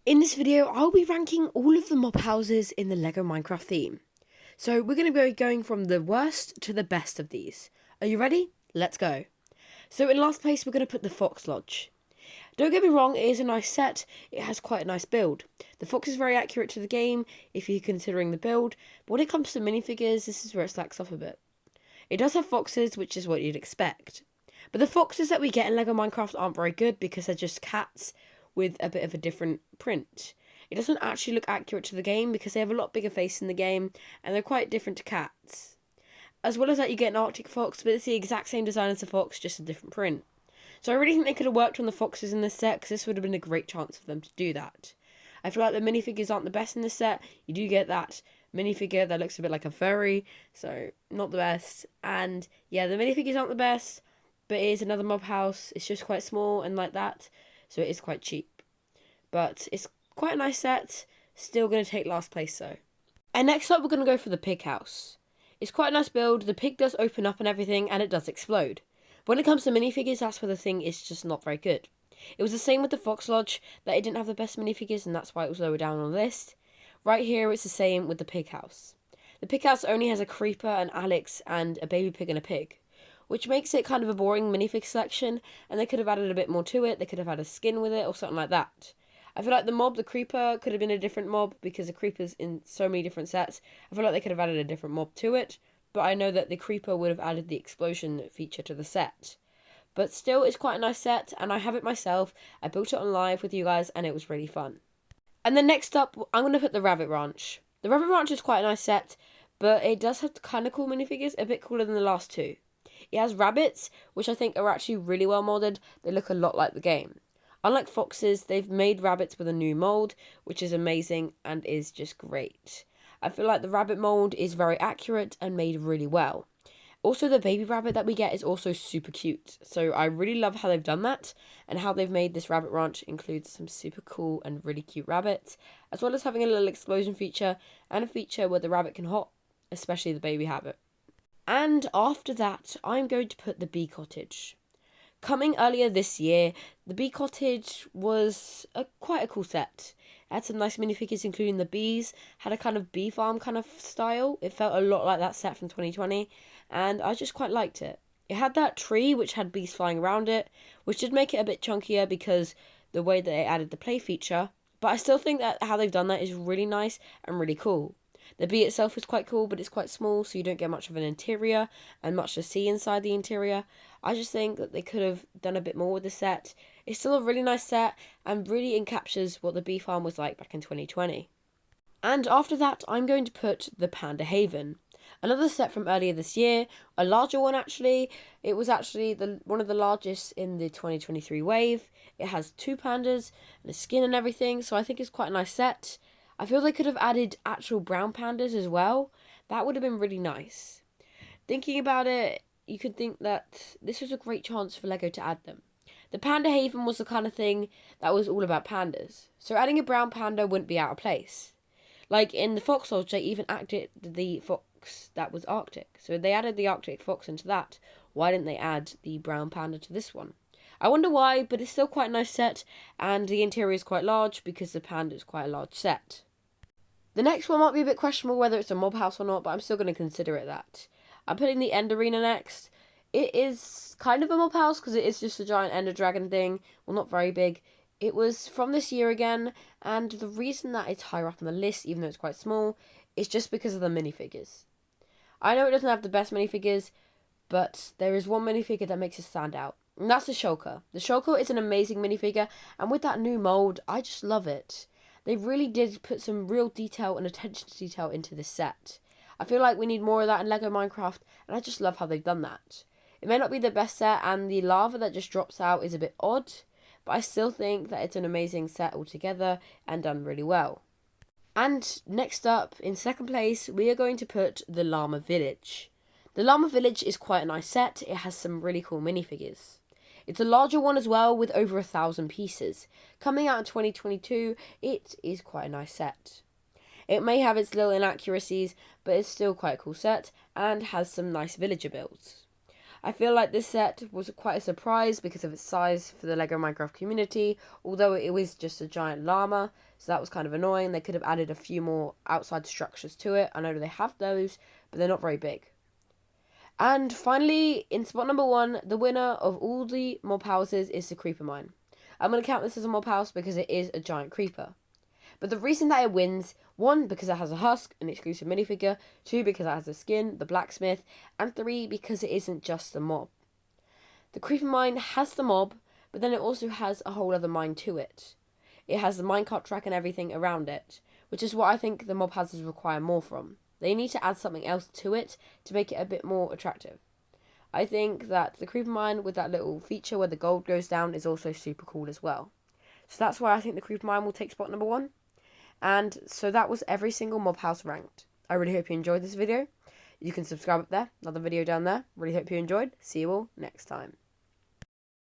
In this video, I'll be ranking all of the mob houses in the LEGO Minecraft theme. So we're going to be going from the worst to the best of these. Are you ready? Let's go. So in last place, we're going to put the Fox Lodge. Don't get me wrong, it is a nice set. It has quite a nice build. The fox is very accurate to the game if you're considering the build, but when it comes to minifigures, this is where it slacks off a bit. It does have foxes, which is what you'd expect. But the foxes that we get in LEGO Minecraft aren't very good because they're just cats with a bit of a different print. It doesn't actually look accurate to the game because they have a lot bigger face in the game and they're quite different to cats. As well as that, you get an Arctic fox, but it's the exact same design as the fox, just a different print. So I really think they could have worked on the foxes in this set because this would have been a great chance for them to do that. I feel like the minifigures aren't the best in this set. You do get that minifigure that looks a bit like a furry, so not the best. And yeah, the minifigures aren't the best, but it is another mob house. It's just quite small and like that, so it is quite cheap. But it's quite a nice set. Still going to take last place though. And next up, we're going to go for the pig house. It's quite a nice build. The pig does open up and everything, and it does explode. But when it comes to minifigures, that's where the thing is just not very good. It was the same with the Fox Lodge, that it didn't have the best minifigures, and that's why it was lower down on the list. Right here, it's the same with the pig house. The pig house only has a creeper, an Alex, and a baby pig and a pig, which makes it kind of a boring minifig selection, and they could have added a bit more to it. They could have had a skin with it or something like that. I feel like the creeper, could have been a different mob because the creeper's in so many different sets. I feel like they could have added a different mob to it, but I know that the creeper would have added the explosion feature to the set. But still, it's quite a nice set, and I have it myself. I built it on live with you guys, and it was really fun. And then next up, I'm going to put the Rabbit Ranch. The Rabbit Ranch is quite a nice set, but it does have kind of cool minifigures, a bit cooler than the last two. It has rabbits, which I think are actually really well molded. They look a lot like the game. Unlike foxes, they've made rabbits with a new mold, which is amazing and is just great. I feel like the rabbit mold is very accurate and made really well. Also, the baby rabbit that we get is also super cute. So I really love how they've done that, and how they've made this rabbit ranch includes some super cool and really cute rabbits, as well as having a little explosion feature and a feature where the rabbit can hop, especially the baby rabbit. And after that, I'm going to put the bee cottage. Coming earlier this year, the bee cottage was quite a cool set. It had some nice minifigures, including the bees, had a kind of bee farm kind of style. It felt a lot like that set from 2020, and I just quite liked it. It had that tree which had bees flying around it, which did make it a bit chunkier because the way that they added the play feature, but I still think that how they've done that is really nice and really cool. The bee itself is quite cool, but it's quite small, so you don't get much of an interior and much to see inside the interior. I just think that they could have done a bit more with the set. It's still a really nice set and really encaptures what the bee farm was like back in 2020. And after that, I'm going to put the Panda Haven. Another set from earlier this year, a larger one actually. It was actually one of the largest in the 2023 wave. It has two pandas and a skin and everything, so I think it's quite a nice set. I feel they could have added actual brown pandas as well. That would have been really nice. Thinking about it, you could think that this was a great chance for LEGO to add them. The Panda Haven was the kind of thing that was all about pandas, so adding a brown panda wouldn't be out of place. Like in the Fox Lodge, they even added the fox that was Arctic, so they added the Arctic fox into that. Why didn't they add the brown panda to this one? I wonder why, but it's still quite a nice set, and the interior is quite large because the panda is quite a large set. The next one might be a bit questionable whether it's a mob house or not, but I'm still going to consider it that. I'm putting the End Arena next. It is kind of a mob house because it is just a giant Ender Dragon thing. Well, not very big. It was from this year again, and the reason that it's higher up on the list, even though it's quite small, is just because of the minifigures. I know it doesn't have the best minifigures, but there is one minifigure that makes it stand out, and that's the Shulker. The Shulker is an amazing minifigure, and with that new mold, I just love it. They really did put some real detail and attention to detail into this set. I feel like we need more of that in LEGO Minecraft, and I just love how they've done that. It may not be the best set, and the lava that just drops out is a bit odd, but I still think that it's an amazing set altogether and done really well. And next up, in second place, we are going to put the Llama Village. The Llama Village is quite a nice set. It has some really cool minifigures. It's a larger one as well, with over 1,000 pieces. Coming out in 2022, it is quite a nice set. It may have its little inaccuracies, but it's still quite a cool set, and has some nice villager builds. I feel like this set was quite a surprise because of its size for the LEGO Minecraft community, although it was just a giant llama, so that was kind of annoying. They could have added a few more outside structures to it. I know they have those, but they're not very big. And finally, in spot number 1, the winner of all the mob houses is the creeper mine. I'm going to count this as a mob house because it is a giant creeper. But the reason that it wins, 1, because it has a husk, an exclusive minifigure, 2, because it has a skin, the blacksmith, and 3, because it isn't just the mob. The creeper mine has the mob, but then it also has a whole other mine to it. It has the minecart track and everything around it, which is what I think the mob houses require more from. They need to add something else to it to make it a bit more attractive. I think that the creeper mine with that little feature where the gold goes down is also super cool as well. So that's why I think the creeper mine will take spot number 1. And so that was every single mob house ranked. I really hope you enjoyed this video. You can subscribe up there, another video down there. Really hope you enjoyed. See you all next time.